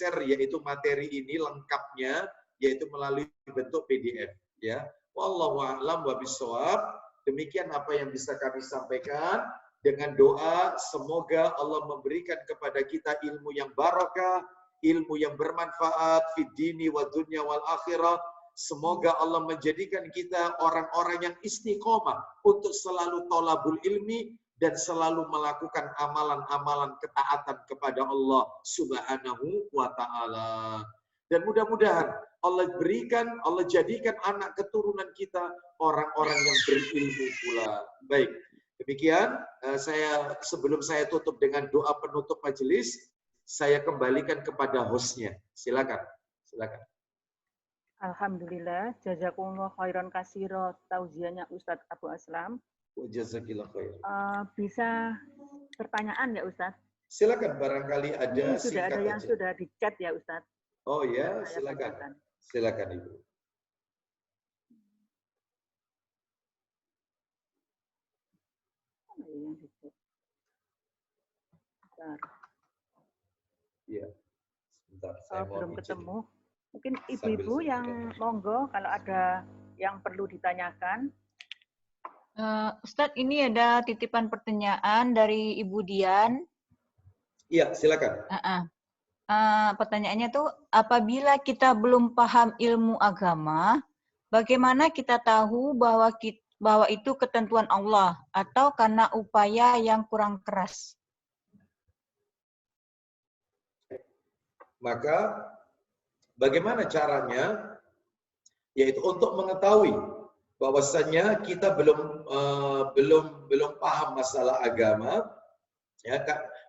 share yaitu materi ini lengkapnya yaitu melalui bentuk PDF ya. Wallahu a'lam wa bishawab. Demikian apa yang bisa kami sampaikan dengan doa semoga Allah memberikan kepada kita ilmu yang barakah, ilmu yang bermanfaat fid dini wa dunya wal akhirah. Semoga Allah menjadikan kita orang-orang yang istiqomah untuk selalu thalabul ilmi dan selalu melakukan amalan-amalan ketaatan kepada Allah Subhanahu wa taala. Dan mudah-mudahan Allah berikan, Allah jadikan anak keturunan kita orang-orang yang berilmu pula. Baik, demikian sebelum saya tutup dengan doa penutup majelis, saya kembalikan kepada hostnya. Silakan. Alhamdulillah, jazakumullah khairan katsira tauziahnya Ustadz Abu Aslam. Jazakillah khair. Bisa pertanyaan ya Ustadz? Silakan, barangkali ada. Ini sudah ada yang sudah di chat ya Ustadz. Oh ya, silakan. Silakan Ibu. Iya. Sebentar, saya belum ketemu. Mungkin ibu-ibu yang monggo kalau ada yang perlu ditanyakan. Ustadz, ini ada titipan pertanyaan dari Ibu Dian. Iya, silakan. Pertanyaannya tuh, apabila kita belum paham ilmu agama, bagaimana kita tahu bahwa itu ketentuan Allah atau karena upaya yang kurang keras? Maka bagaimana caranya? Yaitu untuk mengetahui bahwasannya kita belum paham masalah agama. Ya,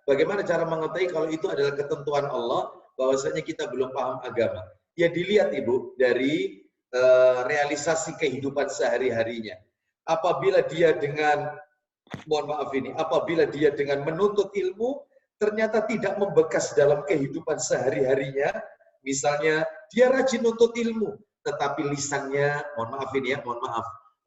bagaimana cara mengetahui kalau itu adalah ketentuan Allah, bahwasanya kita belum paham agama? Ya dilihat Ibu dari realisasi kehidupan sehari-harinya. Apabila dia dengan apabila dia dengan menuntut ilmu ternyata tidak membekas dalam kehidupan sehari-harinya, misalnya dia rajin nuntut ilmu, tetapi lisannya, mohon maaf,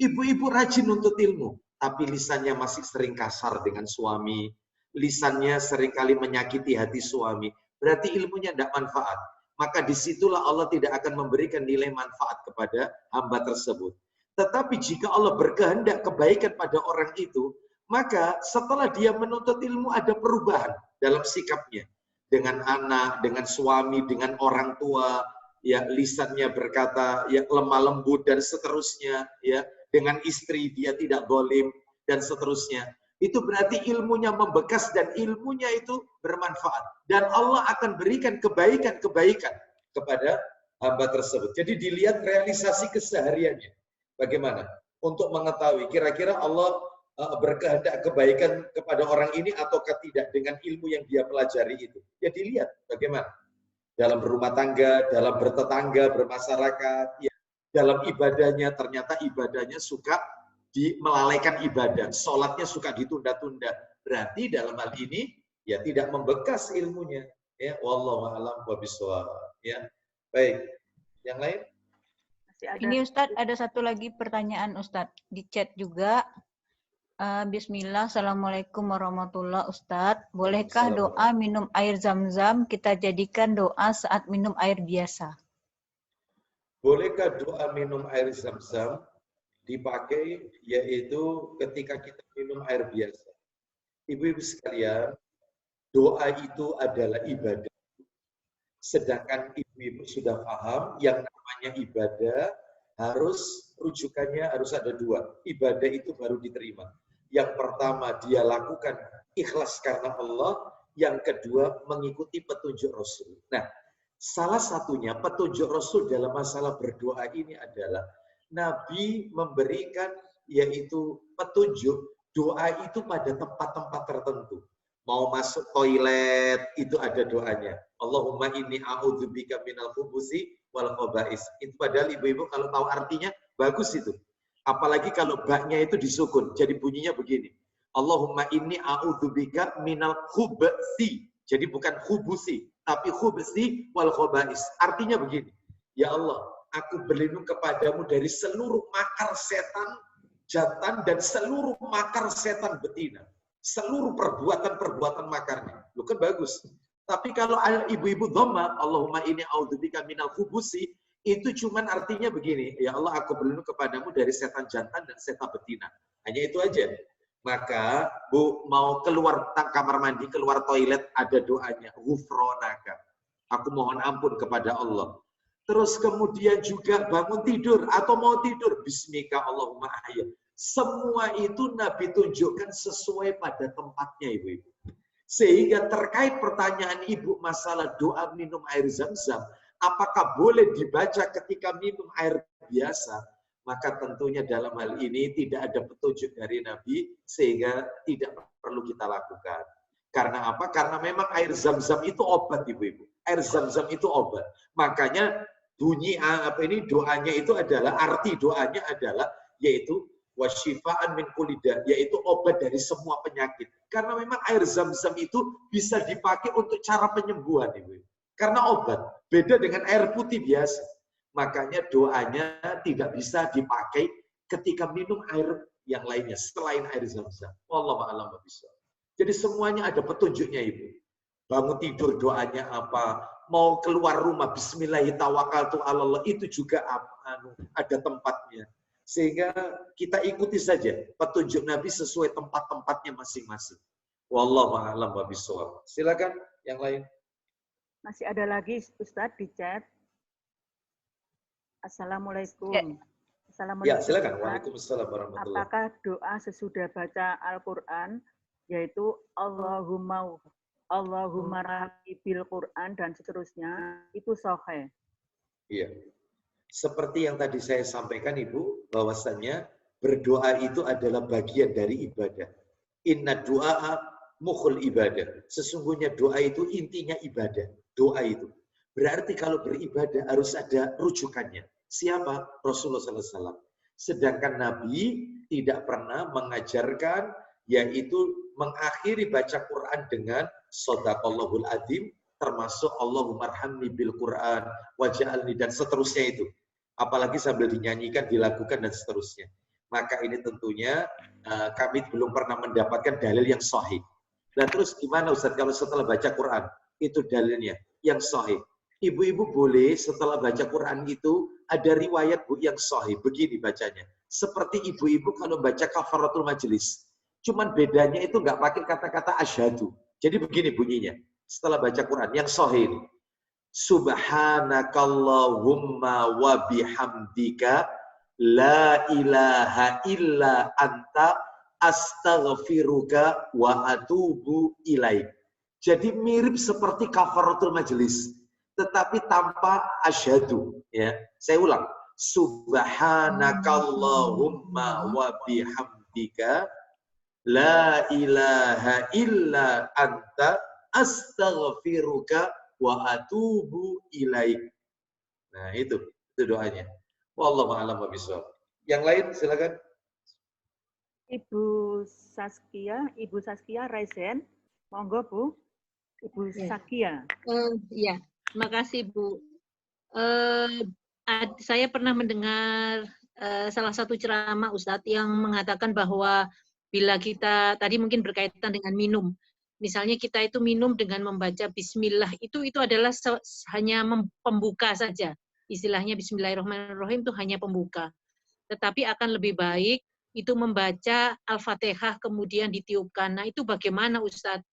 ibu-ibu rajin nuntut ilmu, tapi lisannya masih sering kasar dengan suami, lisannya seringkali menyakiti hati suami, berarti ilmunya tidak manfaat. Maka disitulah Allah tidak akan memberikan nilai manfaat kepada hamba tersebut. Tetapi jika Allah berkehendak kebaikan pada orang itu, maka setelah dia menuntut ilmu ada perubahan dalam sikapnya. Dengan anak, dengan suami, dengan orang tua, ya lisannya berkata ya lemah lembut dan seterusnya, ya dengan istri dia tidak zalim dan seterusnya. Itu berarti ilmunya membekas dan ilmunya itu bermanfaat. Dan Allah akan berikan kebaikan-kebaikan kepada hamba tersebut. Jadi dilihat realisasi kesehariannya. Bagaimana? Untuk mengetahui kira-kira Allah berkehendak kebaikan kepada orang ini ataukah tidak dengan ilmu yang dia pelajari itu. Ya dilihat bagaimana. Dalam berumah tangga, dalam bertetangga, bermasyarakat, ya, dalam ibadahnya, ternyata ibadahnya suka melalaikan ibadah, sholatnya suka ditunda-tunda. Berarti dalam hal ini ya tidak membekas ilmunya. Ya, wallahu a'lam bishawab. Ya, baik. Yang lain? Ini Ustadz, ada satu lagi pertanyaan Ustadz di chat juga. Bismillah, Assalamualaikum warahmatullahi Ustadz. Bolehkah doa minum air zam-zam kita jadikan doa saat minum air biasa? Bolehkah doa minum air zam-zam dipakai yaitu ketika kita minum air biasa? Ibu-ibu sekalian, doa itu adalah ibadah. Sedangkan ibu-ibu sudah paham yang namanya ibadah rujukannya harus ada dua. Ibadah itu baru diterima. Yang pertama dia lakukan ikhlas karena Allah, yang kedua mengikuti petunjuk Rasul. Nah, salah satunya petunjuk Rasul dalam masalah berdoa ini adalah Nabi memberikan yaitu petunjuk doa itu pada tempat-tempat tertentu. Mau masuk toilet itu ada doanya. Allahumma inni a'udzubika minal khubusi wal khaba'is. Itu padahal ibu-ibu kalau tahu artinya bagus itu. Apalagi kalau baknya itu disukun. Jadi bunyinya begini. Allahumma inni a'udzubika minal khubsi. Jadi bukan khubusi, tapi khubsi wal khaba'is. Artinya begini. Ya Allah, aku berlindung kepadamu dari seluruh makar setan jantan dan seluruh makar setan betina. Seluruh perbuatan-perbuatan makarnya. Lu kan bagus. Tapi kalau ibu-ibu dhamma, Allahumma inni a'udzubika minal khubusi, itu cuman artinya begini, ya Allah aku berlindung kepadamu dari setan jantan dan setan betina. Hanya itu aja. Maka Bu mau keluar kamar mandi, keluar toilet, ada doanya, ghufronaka. Aku mohon ampun kepada Allah. Terus kemudian juga bangun tidur atau mau tidur, bismika Allahumma ahya. Semua itu Nabi tunjukkan sesuai pada tempatnya, ibu-ibu. Sehingga terkait pertanyaan ibu masalah doa minum air zam-zam, apakah boleh dibaca ketika minum air biasa? Maka tentunya dalam hal ini tidak ada petunjuk dari Nabi, sehingga tidak perlu kita lakukan. Karena apa? Karena memang air zam-zam itu obat, ibu-ibu. Air zam-zam itu obat. Makanya bunyi doanya itu adalah, arti doanya adalah, yaitu wasyifaan min kulida, yaitu obat dari semua penyakit. Karena memang air zam-zam itu bisa dipakai untuk cara penyembuhan, ibu. Karena obat, beda dengan air putih biasa. Makanya doanya tidak bisa dipakai ketika minum air yang lainnya selain air zam-zam. Wallahu a'lam bishawab. Jadi semuanya ada petunjuknya, ibu. Bangun tidur doanya apa, mau keluar rumah bismillahirrahmanirrahim, itu juga ada tempatnya. Sehingga kita ikuti saja petunjuk Nabi sesuai tempat-tempatnya masing-masing. Wallahu a'lam bishawab. Silakan yang lain. Masih ada lagi Ustadz di chat. Assalamualaikum. Assalamualaikum. Ya, silakan. Waalaikumsalam warahmatullahi. Apakah doa sesudah baca Al-Qur'an, yaitu Allahumma rahmi bil Qur'an dan seterusnya, itu sahih? Iya. Seperti yang tadi saya sampaikan, Ibu, bahwasannya berdoa itu adalah bagian dari ibadah. Inna du'a mukhul ibadah. Sesungguhnya doa itu intinya ibadah. Doa itu. Berarti kalau beribadah harus ada rujukannya. Siapa? Rasulullah SAW. Sedangkan Nabi tidak pernah mengajarkan, yaitu mengakhiri baca Quran dengan Shadaqallahul Adzim, termasuk Allahumma arhamni bil Quran, waj'alni, dan seterusnya itu. Apalagi sambil dinyanyikan, dilakukan, dan seterusnya. Maka ini tentunya kami belum pernah mendapatkan dalil yang sahih. Nah terus gimana Ustaz kalau setelah baca Quran? Itu dalilnya yang sahih. Ibu-ibu boleh setelah baca Quran itu ada riwayat Bu yang sahih. Begini bacanya. Seperti ibu-ibu kalau baca kafaratul majelis. Cuman bedanya itu nggak pakai kata-kata asyhadu. Jadi begini bunyinya. Setelah baca Quran yang sahih ini. Subhanakallahumma wa bihamdika la ilaha illa anta astaghfiruka wa atubu ilaik. Jadi mirip seperti kafaratul majelis, tetapi tanpa asyhadu. Ya, saya ulang. Subhanakallahumma wa bihamdika la ilaha illa anta astaghfiruka wa atubu ilaik. Nah, itu doanya. Wallahu a'lam bishawab. Yang lain silakan. Ibu Saskia Raisen, monggo Bu. Ibu Saskia. Ya, makasih Bu. Saya pernah mendengar salah satu ceramah Ustadz yang mengatakan bahwa bila kita tadi mungkin berkaitan dengan minum. Misalnya kita itu minum dengan membaca bismillah, itu adalah hanya pembuka saja. Istilahnya bismillahirrahmanirrahim itu hanya pembuka. Tetapi akan lebih baik itu membaca Al-Fatihah kemudian ditiupkan. Nah, itu bagaimana Ustadz?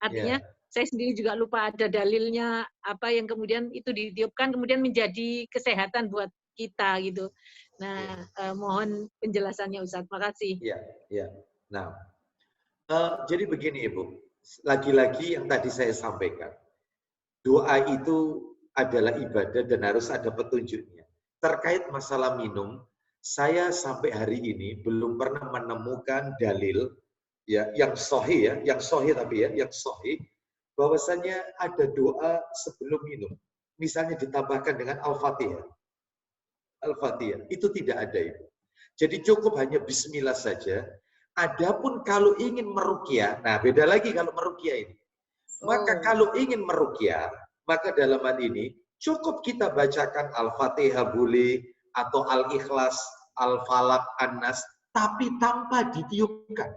Artinya saya sendiri juga lupa ada dalilnya apa yang kemudian itu ditiupkan kemudian menjadi kesehatan buat kita gitu. Nah, mohon penjelasannya Ustadz. Makasih. Iya. Nah, jadi begini Ibu, lagi-lagi yang tadi saya sampaikan, doa itu adalah ibadah dan harus ada petunjuknya. Terkait masalah minum, saya sampai hari ini belum pernah menemukan dalil ya yang sahih yang sahih bahwasanya ada doa sebelum minum. Misalnya ditambahkan dengan Al-Fatihah. Al-Fatihah itu tidak ada Ibu. Jadi cukup hanya bismillah saja. Adapun kalau ingin meruqyah, nah beda lagi kalau meruqyah ini. Maka kalau ingin meruqyah, maka dalam hal ini cukup kita bacakan Al-Fatihah boleh atau Al-Ikhlas, Al-Falaq, An-Nas, tapi tanpa ditiupkan.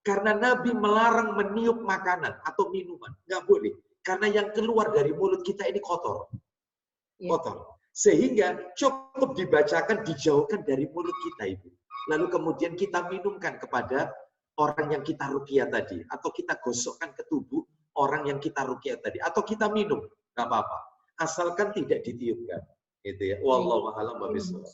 Karena Nabi melarang meniup makanan atau minuman. Nggak boleh. Karena yang keluar dari mulut kita ini kotor. Kotor. Sehingga cukup dibacakan, dijauhkan dari mulut kita, Ibu. Lalu kemudian kita minumkan kepada orang yang kita ruqyah tadi. Atau kita gosokkan ke tubuh orang yang kita ruqyah tadi. Atau kita minum. Nggak apa-apa. Asalkan tidak ditiupkan. Itu ya. Wallahu a'lam bishawab.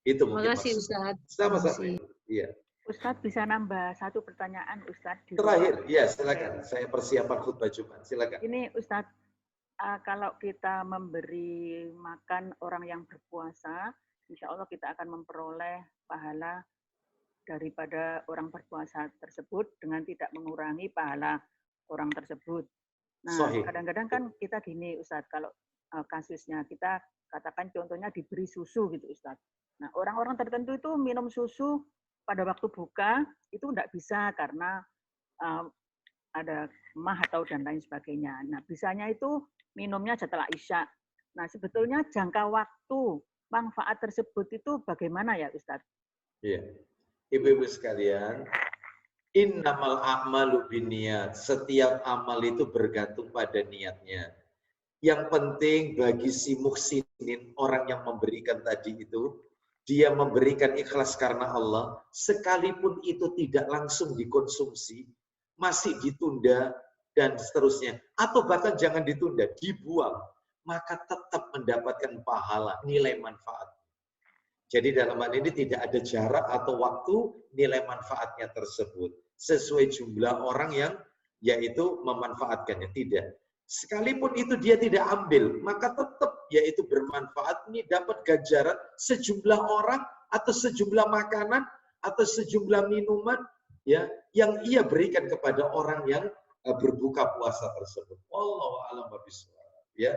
Itu mungkin. Terima kasih, Ustaz. Sama-sama. Iya. Ustadz bisa nambah satu pertanyaan, Ustadz. Terakhir, ya silakan. Saya persiapan khutbah Jumat, silakan. Ini Ustadz, kalau kita memberi makan orang yang berpuasa, insya Allah kita akan memperoleh pahala daripada orang berpuasa tersebut dengan tidak mengurangi pahala orang tersebut. Nah, kadang-kadang kan kita gini, Ustadz, kalau kasusnya kita katakan contohnya diberi susu gitu, Ustadz. Nah, orang-orang tertentu itu minum susu pada waktu buka itu tidak bisa karena ada mah atau dan lain sebagainya. Nah, bisanya itu minumnya setelah Isya. Nah, sebetulnya jangka waktu manfaat tersebut itu bagaimana ya, Ustadz? Iya. Ibu-ibu sekalian, innamal a'malu binniyat. Setiap amal itu bergantung pada niatnya. Yang penting bagi si muhsinin, orang yang memberikan tadi itu, dia memberikan ikhlas karena Allah, sekalipun itu tidak langsung dikonsumsi, masih ditunda, dan seterusnya. Atau bahkan jangan ditunda, dibuang. Maka tetap mendapatkan pahala, nilai manfaat. Jadi dalam hal ini tidak ada jarak atau waktu nilai manfaatnya tersebut. Sesuai jumlah orang yang yaitu memanfaatkannya. Tidak. Sekalipun itu dia tidak ambil, maka tetap yaitu bermanfaat, ini dapat ganjaran sejumlah orang atau sejumlah makanan atau sejumlah minuman ya yang ia berikan kepada orang yang berbuka puasa tersebut. Wallahu a'lam bishawab. Ya.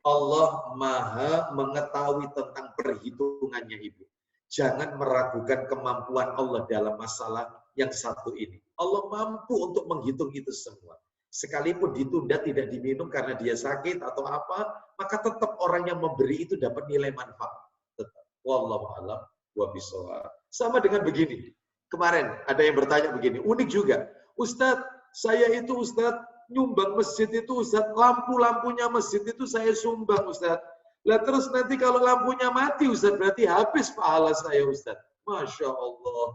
Allah Maha mengetahui tentang perhitungannya, Ibu. Jangan meragukan kemampuan Allah dalam masalah yang satu ini. Allah mampu untuk menghitung itu semua. Sekalipun ditunda tidak diminum karena dia sakit atau apa, maka tetap orang yang memberi itu dapat nilai manfaat. Tetap. Wallahu a'lam bishawab. Sama dengan begini. Kemarin ada yang bertanya begini, unik juga. Ustadz, saya itu Ustadz nyumbang masjid itu Ustadz, lampu-lampunya masjid itu saya sumbang Ustadz. Lah terus nanti kalau lampunya mati Ustadz, berarti habis pahala saya Ustadz. Masya Allah.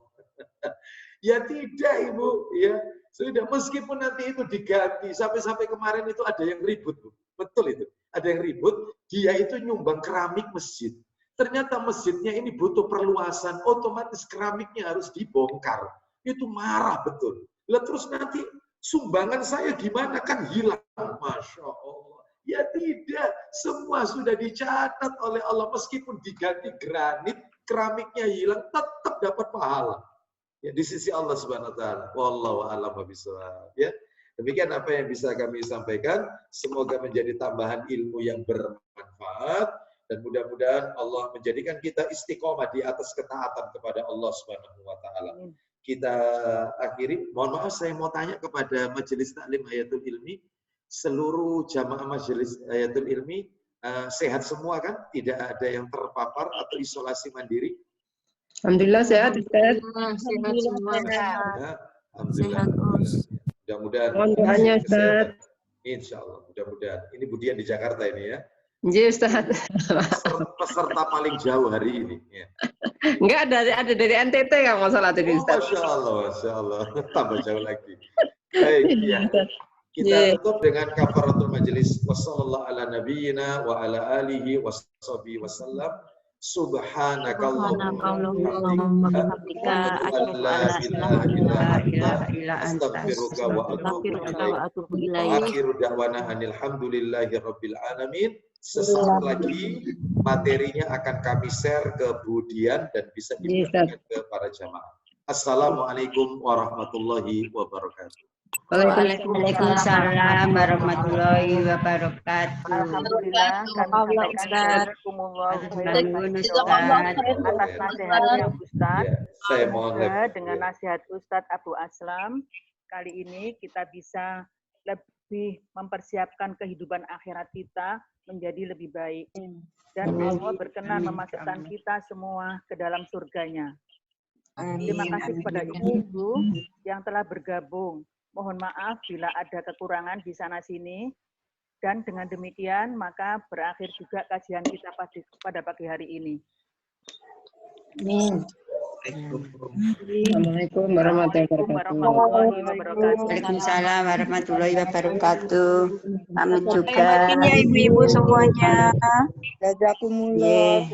Ya tidak Ibu, ya. Sudah, meskipun nanti itu diganti, sampai kemarin itu ada yang ribut, Bu. Betul itu. Ada yang ribut, dia itu nyumbang keramik masjid. Ternyata masjidnya ini butuh perluasan, otomatis keramiknya harus dibongkar. Itu marah betul. Lah terus nanti sumbangan saya gimana? Kan hilang. Masya Allah. Ya tidak, semua sudah dicatat oleh Allah. Meskipun diganti granit, keramiknya hilang, tetap dapat pahala. Ya, di sisi Allah Subhanahu wa taala. Wallahu a'lam bishawab. Ya. Demikian apa yang bisa kami sampaikan. Semoga menjadi tambahan ilmu yang bermanfaat dan mudah-mudahan Allah menjadikan kita istiqomah di atas ketaatan kepada Allah Subhanahu wa taala. Kita akhiri. Mohon maaf saya mau tanya kepada Majelis Taklim Hayatul Ilmi, seluruh jamaah Majelis Hayatul Ilmi sehat semua kan? Tidak ada yang terpapar atau isolasi mandiri? Alhamdulillah sehat, Ustaz. Sehat semua. Alhamdulillah. Mudah-mudahan. Mohon doanya, Ustaz. Insya Allah, mudah-mudahan. Ini Budian di Jakarta ini ya. Iya, Ustaz. Peserta paling jauh hari ini. Ya. Enggak, ada dari NTT nggak masalah tadi, Ustaz. Masya Allah. Tambah jauh lagi. Baik, ya. Kita tutup dengan kafaratul majelis. Wassallallahu ala nabiyyina wa ala alihi washabihi wasallam. Subhanakallahumma wa bihamdika asyhadu an la astaghfiruka wa atubu ilaik. Akhiru da'wana alhamdulillahi rabbil alamin. Sesaat lagi materinya akan kami share ke Budian dan bisa dibagikan ke para jamaah. Assalamualaikum warahmatullahi wabarakatuh. Waalaikumsalam warahmatullahi wabarakatuh. Alhamdulillah, kami atas nasihatnya Ustaz. Saya mohon dengan nasihat Ustadz Abu Aslam, kali ini kita bisa lebih mempersiapkan kehidupan akhirat kita menjadi lebih baik. Dan Allah berkenan memasukkan kita semua ke dalam surganya. Terima kasih kepada ibu-ibu yang telah bergabung. Mohon maaf bila ada kekurangan di sana-sini. Dan dengan demikian, maka berakhir juga kajian kita pada pagi hari ini. Amin. Assalamualaikum warahmatullahi wabarakatuh. Waalaikumsalam warahmatullahi wabarakatuh. Pamit juga. Ya ibu-ibu semuanya. Jazakumullah.